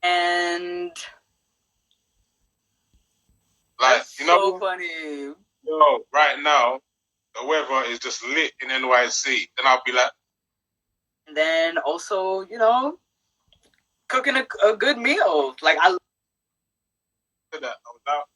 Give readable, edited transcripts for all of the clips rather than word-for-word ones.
And Like, that's so funny. right now, the weather is just lit in NYC. Then I'll be like, And then also, cooking a good meal. Like I that. I was out.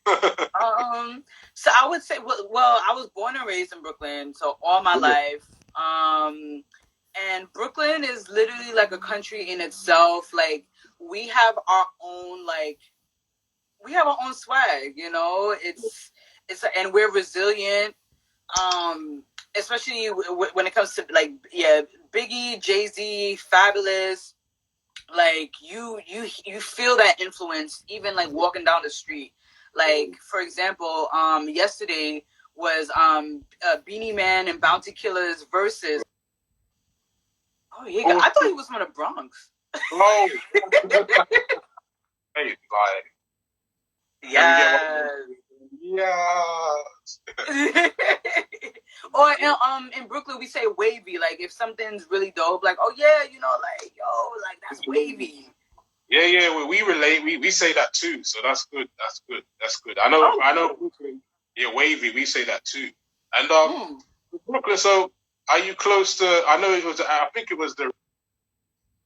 Yeah. So I would say, well, I was born and raised in Brooklyn, so all my life. And Brooklyn is literally like a country in itself. Like we have our own, we have our own swag. And we're resilient. Especially when it comes to Biggie, Jay-Z, Fabulous. Like you feel that influence even like walking down the street. Like for example, yesterday was Beanie Man and Bounty Killers versus. Oh yeah, Oh, I thought he was from the Bronx. oh. Hey, like, let me get Yeah. Yes. Or in Brooklyn we say wavy. Like if something's really dope, like oh yeah, like yo, like that's wavy. Yeah. We relate. We say that too. So that's good. That's good. I know. Brooklyn. Yeah, wavy. We say that too. And Brooklyn. So, are you close to? I know it was. I think it was the.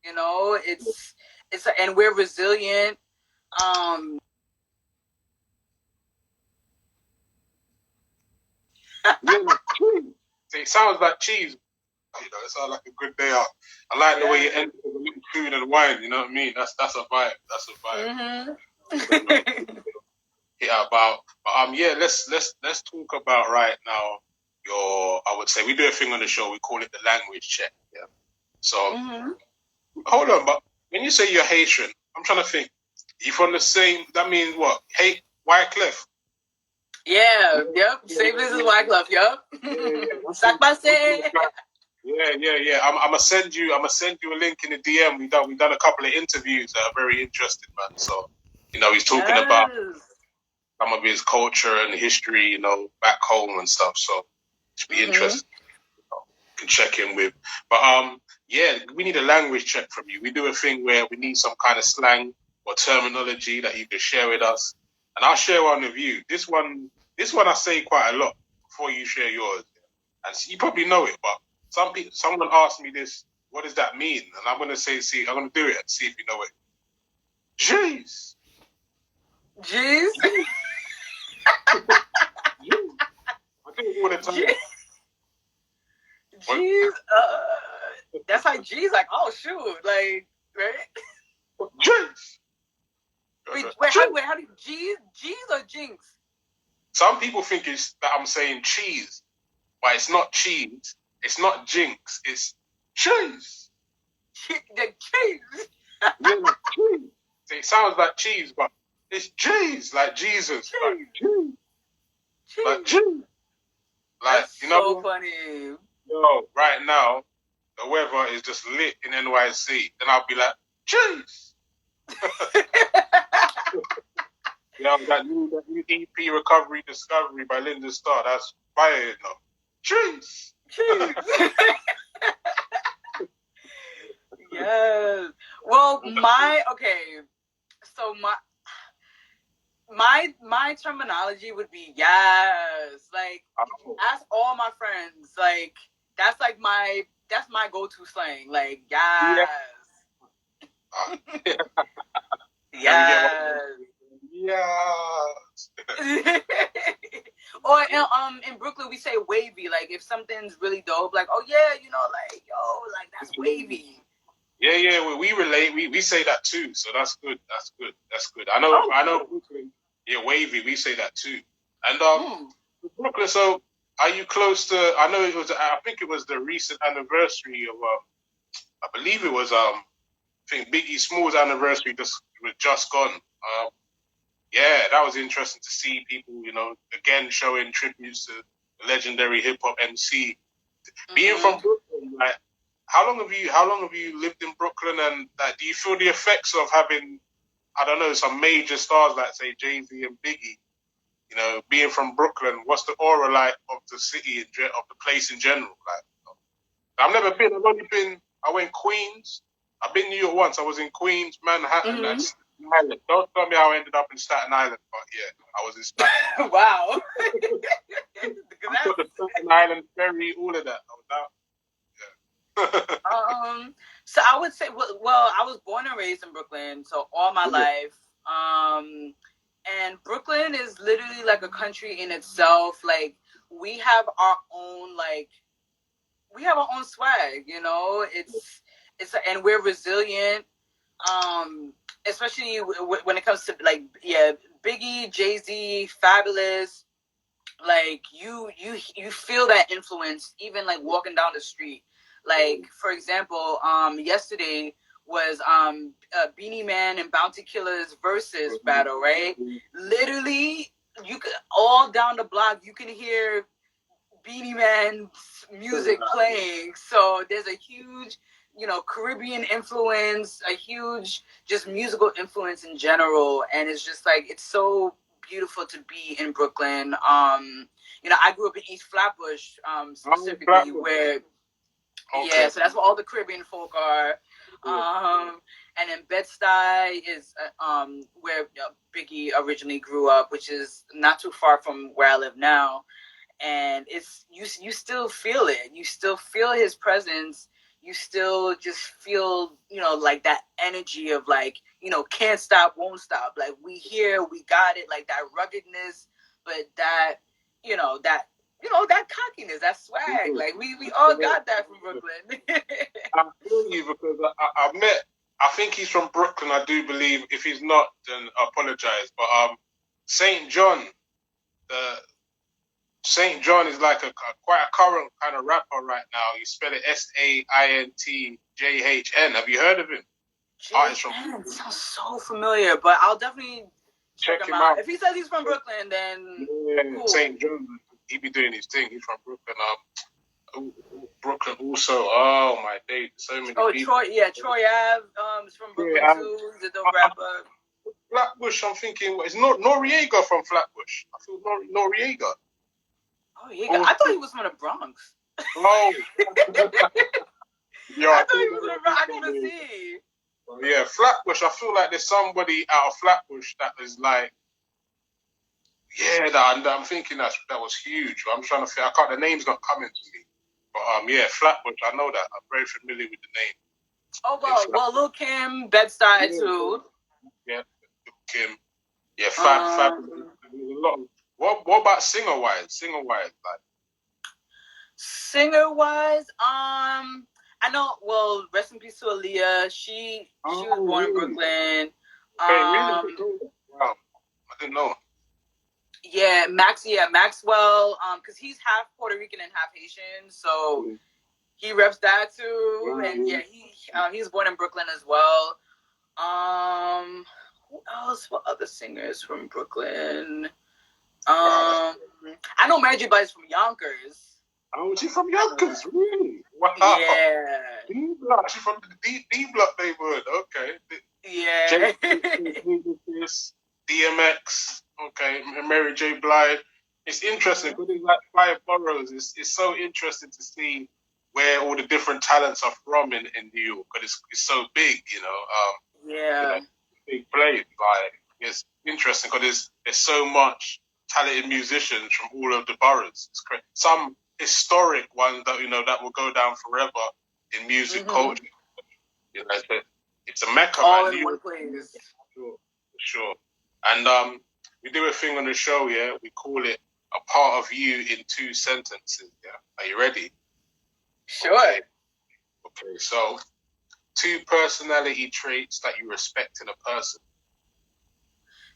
And we're resilient. It sounds like cheese. It sounds like a good day out. I like the way you end with a little food and wine. You know what I mean? That's a vibe. That's a vibe. Mm-hmm. Yeah, about. But yeah. Let's talk about right now. I would say we do a thing on the show. We call it the language check. Yeah. So hold on, but when you say you're Haitian, I'm trying to think. You from the same? That means what? White Cliff. Yeah, yep. Same business as Wyclef, yep. Sac passe. Yeah. I'm gonna send you. I'm gonna send you a link in the DM. We've done a couple of interviews that are very interesting, man. So, he's talking about some of his culture and history, back home and stuff. So, it should be interesting. Can check in with. But yeah, we need a language check from you. We do a thing where we need some kind of slang or terminology that you can share with us, and I'll share one with you. This one I say quite a lot before you share yours, and you probably know it. But someone asked me this. What does that mean? And I'm gonna say, I'm gonna do it and see if you know it. Jeez. Jeez. I do it all the time. Jeez. That's like G's. Like oh shoot. Like right. Jeez. Wait, how do you G's or Jinx? Some people think it's that I'm saying cheese, but it's not cheese. It's not jinx. It's cheese. The cheese. Yeah, cheese. It sounds like cheese, but it's cheese, like Jesus. Cheese. Like cheese. Cheese. Like cheese. Like, that's so funny. Right now, the weather is just lit in NYC. Then I'll be like, cheese. That new EP Recovery Discovery by Lyndastarr. That's fire, Cheese. Cheese. Yes. Well, so my terminology would be yes. Like ask all my friends. Like that's my go-to slang. Like yes. Yes. Yes. Or in Brooklyn we say wavy. Like if something's really dope, like oh yeah, like yo, like that's wavy. Yeah. We relate. We say that too. So that's good. That's good. I know. Brooklyn. Yeah, wavy. We say that too. And Brooklyn. So are you close to? I know it was. I think it was the recent anniversary of. I believe it was. I think Biggie Small's anniversary was just gone. Yeah, that was interesting to see people. Again showing tributes to the legendary hip hop MC. Being from Brooklyn, like. How long have you lived in Brooklyn, and do you feel the effects of having, I don't know, some major stars like say Jay-Z and Biggie, being from Brooklyn? What's the aura like of the city of the place in general? Like, I've never been. I went Queens. I've been to New York once. I was in Queens, Manhattan, and Staten Island. Don't tell me how I ended up in Staten Island, but yeah, I was in Staten Island. Wow. I got the Staten Island ferry, all of that. I was out. Yeah. So I would say, well, I was born and raised in Brooklyn, so all my life. And Brooklyn is literally like a country in itself. Like we have our own, like we have our own swag. You know, and we're resilient. Especially when it comes to like Biggie, Jay-Z, Fabulous. Like you feel that influence even like walking down the street. Like for example, yesterday was Beanie Man and Bounty Killer's versus battle, right? Literally, you could all down the block you can hear Beanie Man's music playing. So there's a huge, Caribbean influence, a huge just musical influence in general, and it's just like it's so beautiful to be in Brooklyn. I grew up in East Flatbush, specifically where, so that's where all the Caribbean folk are. And then Bed-Stuy is where Biggie originally grew up, which is not too far from where I live now. And it's you still feel it. You still feel his presence. You still just feel, like that energy of like, can't stop, won't stop. Like we here, we got it. Like that ruggedness, but that, that cockiness, that swag. Like we all got that from Brooklyn. I feel you because I think he's from Brooklyn. I do believe. If he's not, then I apologize. But Saint John, Saint John is like quite a current kind of rapper right now. You spell it SAINTJHN. Have you heard of him? JHN sounds so familiar, but I'll definitely check him out. If he says he's from Brooklyn, then cool. Saint John, he be doing his thing. He's from Brooklyn. Brooklyn also. Oh my days, so many people. Troy Ave is from Brooklyn too. He's a dope rapper. Flatbush, I'm thinking, is Noriega from Flatbush? I feel Noriega. Oh, yeah. I thought he was from the Bronx. Oh. I thought he was from the Bronx. I gotta see. Yeah, Flatbush. I feel like there's somebody out of Flatbush that is like, I'm thinking that was huge. I'm trying to figure. The name's not coming to me. But Flatbush. I know that. I'm very familiar with the name. Oh well, Lil Kim, Bed-Stuy too. Yeah, Lil Kim. Yeah, Fabulous. There's a lot of. What about singer-wise? Singer-wise, I know. Well, rest in peace to Aaliyah. She was born in Brooklyn. Wow, I didn't know. Yeah, Maxwell. Because he's half Puerto Rican and half Haitian, so he reps that too. And he was born in Brooklyn as well. Who else? What other singers from Brooklyn? I know Magic Bites from Yonkers. Oh, she's from Yonkers, really? Wow. Yeah. D-Block. She's from the D-Block neighborhood. Okay. Yeah. DMX. Okay. Mary J. Blige. It's interesting because it's like 5 boroughs. It's so interesting to see where all the different talents are from in New York because it's so big, big place. Like it's interesting because there's so much talented musicians from all of the boroughs. It's crazy. Some historic ones that that will go down forever in music culture. It's a mecca. All in one place. For sure. And we do a thing on the show. Yeah, we call it a part of you in 2 sentences. Yeah, are you ready? Sure. Okay. So 2 personality traits that you respect in a person.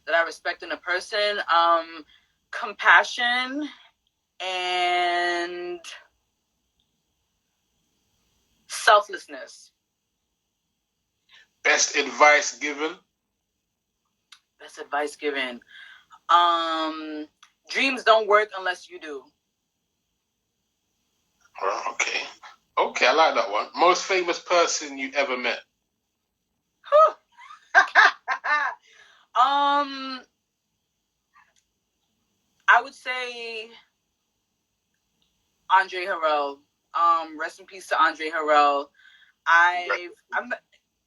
That I respect in a person, compassion and selflessness. Best advice given. Dreams don't work unless you do. Okay, I like that one. Most famous person you ever met. I would say Andre Harrell. Rest in peace to Andre Harrell.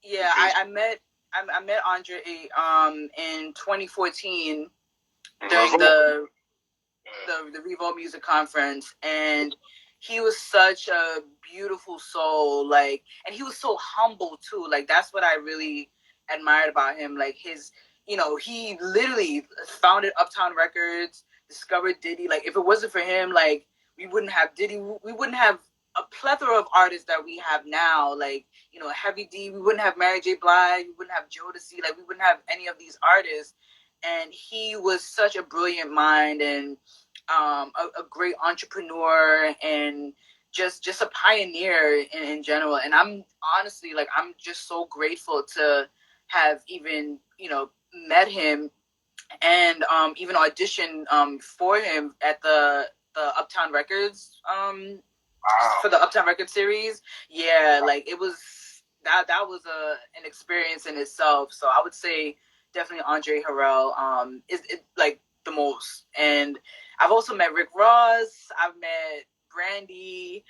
Yeah, I met Andre in 2014 during the Revolt Music Conference, and he was such a beautiful soul, like, and he was so humble too. Like, that's what I really admired about him. Like, he literally founded Uptown Records, discovered Diddy. Like, if it wasn't for him, like, we wouldn't have Diddy. We wouldn't have a plethora of artists that we have now. Like, Heavy D. We wouldn't have Mary J. Blige. We wouldn't have Jodeci. Like, we wouldn't have any of these artists. And he was such a brilliant mind, and a great entrepreneur, and just a pioneer in general. And I'm honestly, like, I'm just so grateful to have even met him, and even auditioned for him at the Uptown Records for the Uptown Records series. Yeah, like, it was that was an experience in itself. So I would say definitely Andre Harrell is like the most. And I've also met Rick Ross. I've met Brandy,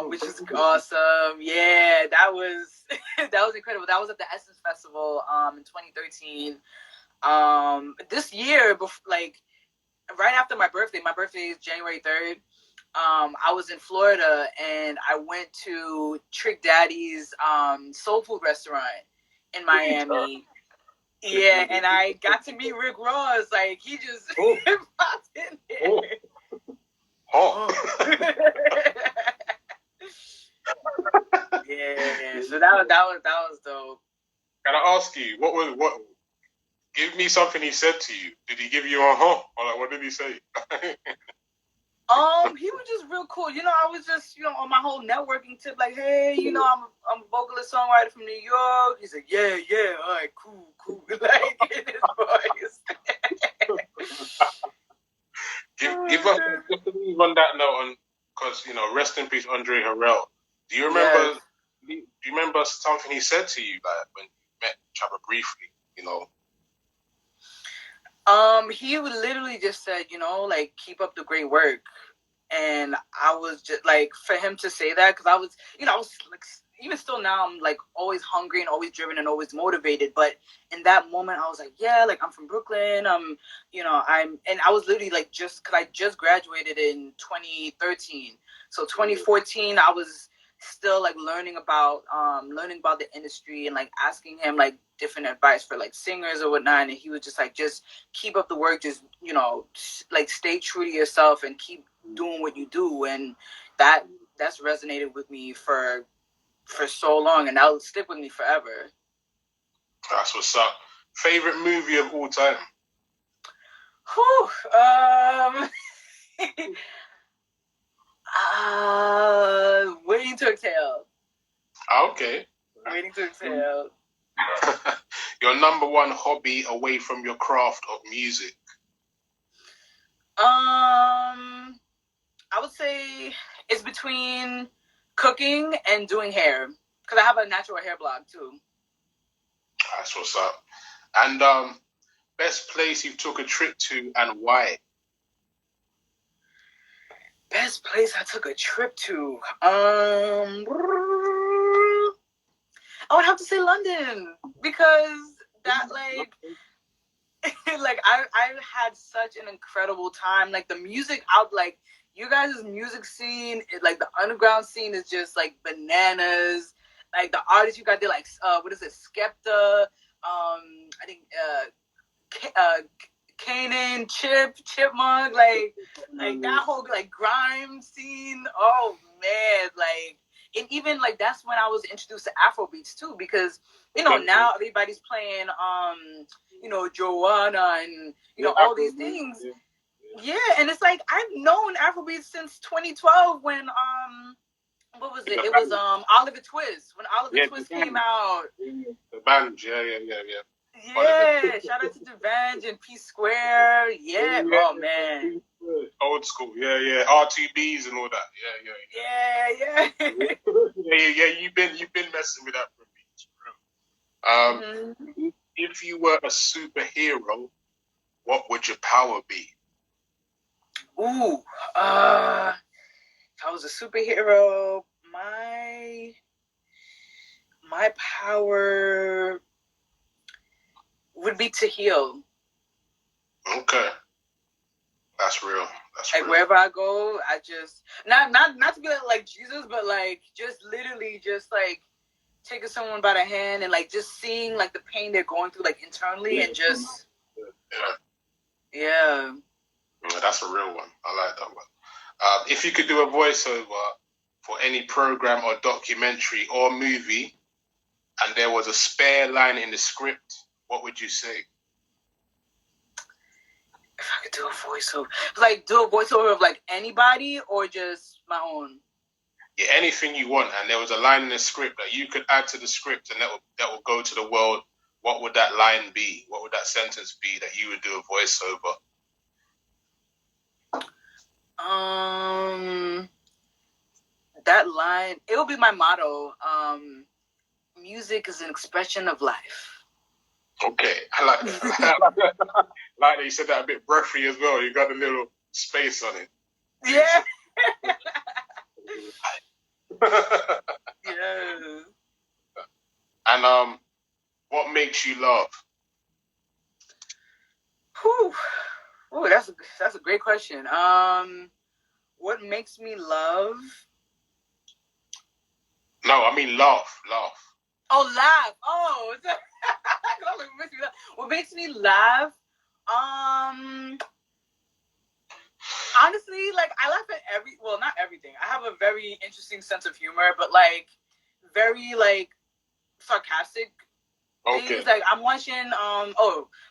which is awesome. Yeah, that was that was incredible. That was at the Essence Festival in 2013. This year, like, right after my birthday. My birthday is January 3rd. I was in Florida, and I went to Trick Daddy's soul food restaurant in Miami. Yeah, and I got to meet Rick Ross. Like, he just popped in there. Yeah, so that was dope. Can I ask you, what? Give me something he said to you. Did he give you a or like, what did he say? He was just real cool. I was just, on my whole networking tip, like, hey, I'm a vocalist songwriter from New York. He's like, yeah, all right, cool. Like, in his voice. Give us just to leave on that note, on because rest in peace, Andre Harrell. Do you remember? Yes. Do you remember something he said to you, like, when you met each other briefly? He would literally just said, like, keep up the great work. And I was just like, for him to say that, because I was like, even still now, I'm like always hungry and always driven and always motivated. But in that moment, I was like, yeah, like, I'm from Brooklyn. And I was literally like, because I just graduated in 2013. So 2014, I was still like learning about the industry, and like asking him like different advice for like singers or whatnot. And he was just like, just keep up the work, just like stay true to yourself and keep doing what you do. And that's resonated with me for so long, and that'll stick with me forever. That's what's up. Favorite movie of all time? Waiting to Exhale. Okay. Waiting to Exhale. Your number one hobby away from your craft of music? I would say it's between cooking and doing hair, because I have a natural hair blog too. That's what's up. And best place you took a trip to, and why? Best place I took a trip to. I would have to say London, because that, like, like, I had such an incredible time. Like, the music out, like, you guys' music scene, like, the underground scene is just like bananas. Like, the artists you got there, like, what is it, Skepta, I think Kanan, Chipmunk, like that whole like grime scene. Oh man, like, and even like that's when I was introduced to Afrobeats too, because now everybody's playing Joanna and all these things. Yeah, and it's like I've known Afrobeats since 2012 when what was it? It was Oliver Twist, when Oliver Twist came out. The band, yeah. Yeah, shout out to Devange and P Square. Yeah, oh man. Old school, yeah. R2Bs and all that. Yeah. yeah. You've been messing with Afrobeats, bro. If you were a superhero, what would your power be? Ooh, if I was a superhero, my My power would be to heal. Okay. That's real. That's like real. wherever I go, I just not to be like Jesus, but like just literally just like taking someone by the hand and like just seeing like the pain they're going through like internally and just yeah. That's a real one. I like that one. If you could do a voiceover for any program or documentary or movie, and there was a spare line in the script, what would you say? If I could do a voiceover, like do a voiceover of like anybody or just my own. Yeah, anything you want, and there was a line in the script that you could add to the script, and that will go to the world. What would that line be? What would that sentence be that you would do a voiceover? That line, it will be my motto. Music is an expression of life. Okay, I like that. Like that you said that a bit breathy as well. You got a little space on it. Yeah. Yeah. And what makes you laugh? Whew. Oh, that's a great question. What makes me love? No, I mean laugh. Oh, laugh. Oh, what makes me laugh? Honestly, like I laugh at not everything. I have a very interesting sense of humor, but like very like sarcastic things. Like I'm watching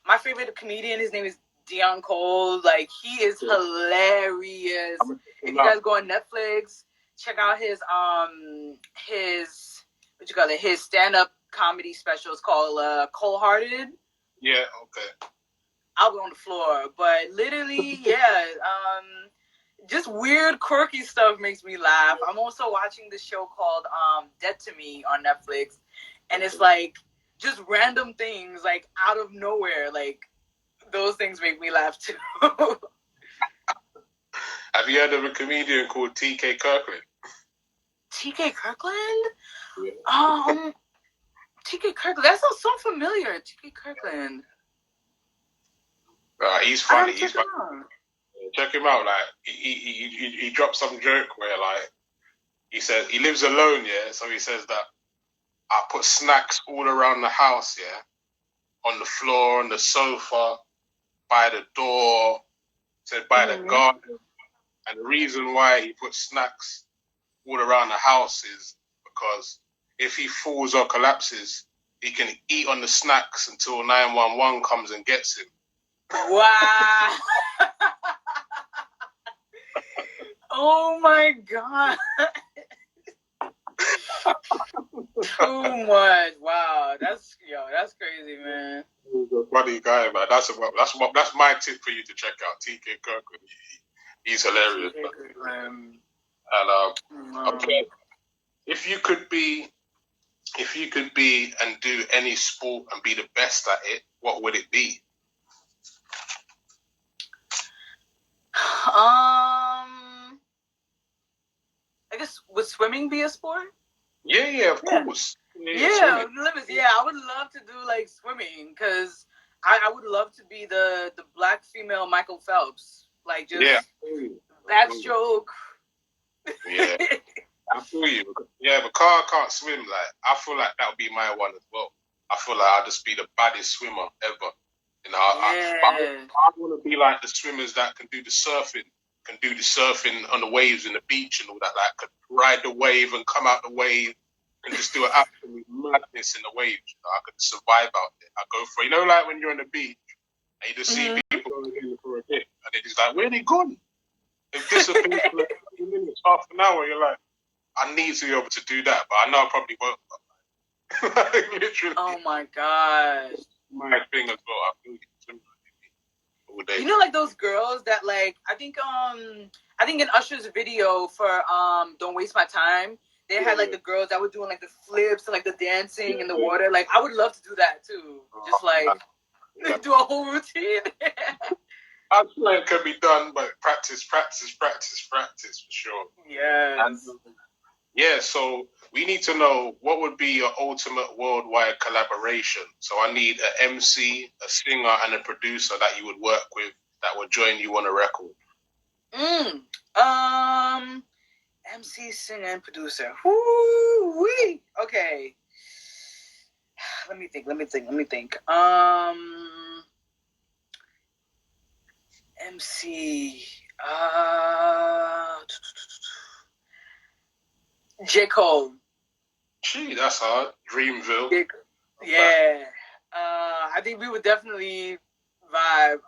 my favorite comedian, his name is Dion Cole. Like he is hilarious. If you guys go on Netflix, check out his his stand-up comedy special. It's called Cold Hearted. Yeah, okay. I'll be on the floor. But literally, yeah, just weird, quirky stuff makes me laugh. I'm also watching this show called Dead to Me on Netflix, and it's like just random things like out of nowhere. Like those things make me laugh too. Have you heard of a comedian called T.K. Kirkland? T.K. Kirkland? Yeah. T.K. Kirkland. That sounds so familiar. T.K. Kirkland. He's funny. He's funny. Check him out. Like he dropped some joke where like he says he lives alone. Yeah, so he says that I put snacks all around the house. Yeah, on the floor, on the sofa, by the door, said by the garden. And the reason why he put snacks all around the house is because if he falls or collapses, he can eat on the snacks until 911 comes and gets him. Wow. Oh my God. Too much. Wow. That's crazy, man. He's a funny guy, man. That's my tip for you to check out. T.K. Kirkland. He's hilarious. And okay. If you could be and do any sport and be the best at it, what would it be? I guess would swimming be a sport? Yeah, of course. Yeah, I would love to do like swimming because I would love to be the black female Michael Phelps. Like just backstroke. Yeah. I feel you. Yeah, but Carl can't swim. Like I feel like that would be my one as well. I feel like I'd just be the baddest swimmer ever. You know, I want to be like the swimmers that can do the surfing on the waves in the beach and all that. Like could ride the wave and come out the wave and just do an absolute madness in the waves. You know, I could survive out there. I go for like when you're on the beach and you just see people going in for a bit and they're just like, where are they gone? They've disappeared for like 20 minutes, half an hour. You're like, I need to be able to do that, but I know I probably won't. Literally. Oh my gosh. My thing as well. I feel all day. You know, like those girls that like I think in Usher's video for Don't Waste My Time, they had like the girls that were doing like the flips and like the dancing in the water. Like I would love to do that too. Just like do a whole routine. I feel like it can be done, but practice for sure. Yes. Yeah, so we need to know what would be your ultimate worldwide collaboration. So I need an MC, a singer, and a producer that you would work with that would join you on a record. MC, singer, and producer. Woo-wee. Okay. Let me think. MC. J. Cole. Gee, that's hard. Dreamville. Yeah. I think we would definitely vibe.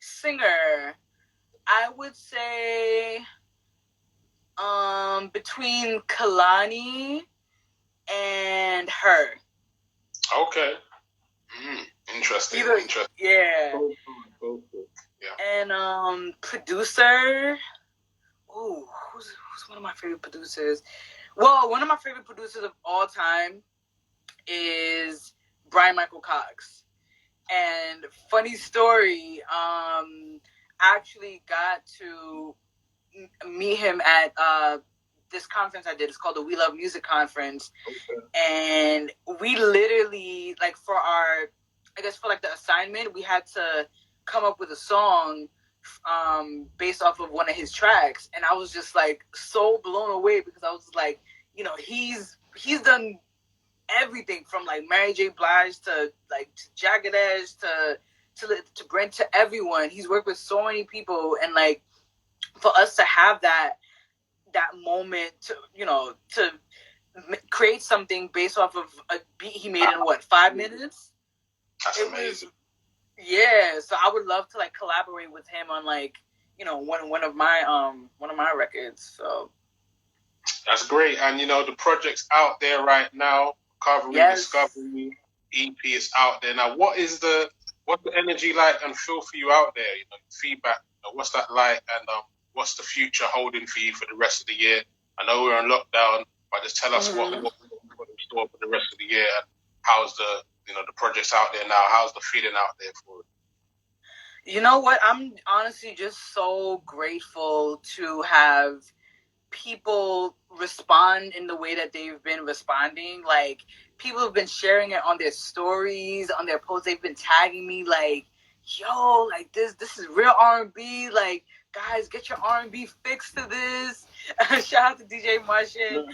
Singer. I would say between Kalani and her. Okay. Interesting. Interesting. Yeah. Yeah. And producer. Ooh, who's one of my favorite producers? Well, one of my favorite producers of all time is Brian Michael Cox. And funny story, actually got to meet him at this conference I did. It's called the We Love Music Conference. Okay. And we literally, like, for our, I guess for like the assignment, we had to come up with a song based off of one of his tracks. And I was just like so blown away because I was like, you know, he's done everything from like Mary J. Blige to like to Jagged Edge to Brent, to everyone. He's worked with so many people, and like for us to have that moment to, you know, to create something based off of a beat he made in what, 5 minutes. That's amazing. Yeah, so I would love to like collaborate with him on like, you know, one of my records. So that's great. And you know, the project's out there right now. Recovery, yes. Discovery EP is out there now. What's the energy like and feel for you out there? You know, feedback. You know, what's that like, and what's the future holding for you for the rest of the year? I know we're on lockdown, but just tell us what in store for the rest of the year, and how's the projects out there now? How's the feeling out there for it? You know what? I'm honestly just so grateful to have people respond in the way that they've been responding. Like, people have been sharing it on their stories, on their posts. They've been tagging me like, yo, like this is real R&B. Like, guys, get your R&B fix to this. Shout out to DJ Martian.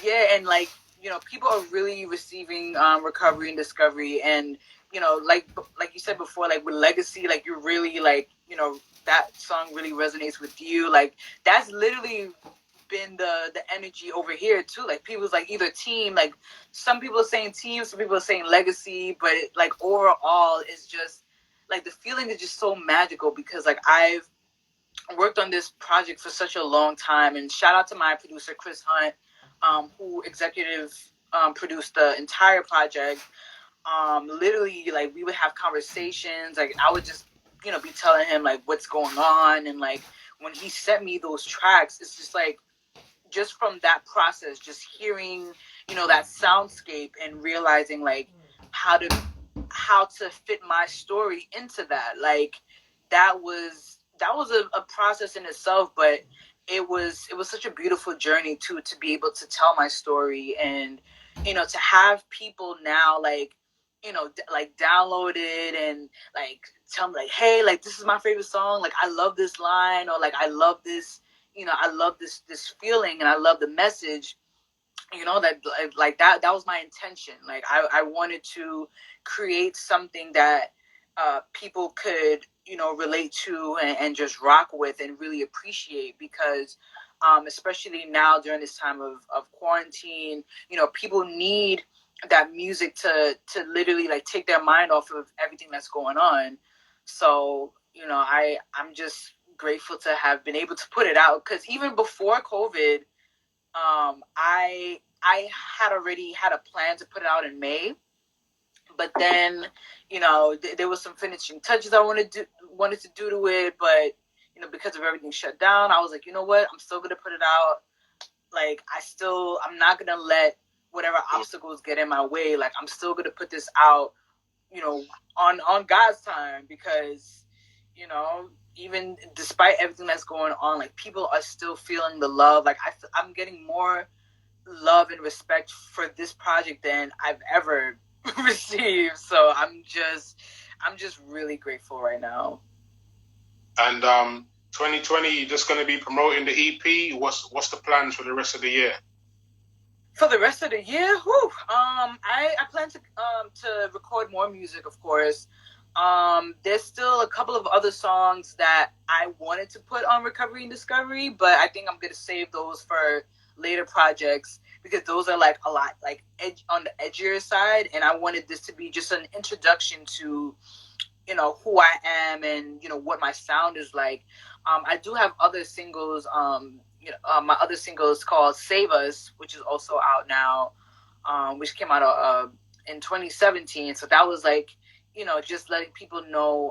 Yeah, and like, you know, people are really receiving Recovery and Discovery, and you know, like you said before, like with Legacy, like you're really like, you know, that song really resonates with you. Like that's literally been the energy over here too. Like people's like either team, like some people are saying team, some people are saying Legacy, but it, like overall it's just like the feeling is just so magical because like I've worked on this project for such a long time, and shout out to my producer Chris Hunt, who executive produced the entire project. Literally, like we would have conversations. Like I would just, you know, be telling him like what's going on, and like when he sent me those tracks, it's just like just from that process, just hearing, you know, that soundscape and realizing like how to fit my story into that. Like that was a process in itself, but it was such a beautiful journey to be able to tell my story, and you know, to have people now like, you know, like download it and like tell me like, hey, like this is my favorite song, like I love this line, or like I love this, you know, I love this feeling, and I love the message. You know, that like that was my intention. Like I wanted to create something that people could, you know, relate to and just rock with and really appreciate, because especially now during this time of quarantine, you know, people need that music to literally like take their mind off of everything that's going on. So, you know, I'm just grateful to have been able to put it out, because even before COVID, I had already had a plan to put it out in May, but then, you know, there was some finishing touches I wanted to do to it, but you know, because of everything shut down, I was like, you know what, I'm still gonna put it out. Like I'm not gonna let whatever obstacles get in my way. Like I'm still gonna put this out, you know, on God's time, because even despite everything that's going on, like people are still feeling the love. Like I'm getting more love and respect for this project than I've ever received. So I'm just really grateful right now. And 2020, you're just going to be promoting the EP. What's the plans for the rest of the year? For the rest of the year, I plan to record more music, of course. There's still a couple of other songs that I wanted to put on Recovery and Discovery, but I think I'm gonna save those for later projects because those are like a lot like on the edgier side, and I wanted this to be just an introduction to who I am and what my sound is like. I do have other singles. My other single is called "Save Us," which is also out now, which came out in 2017. So that was like just letting people know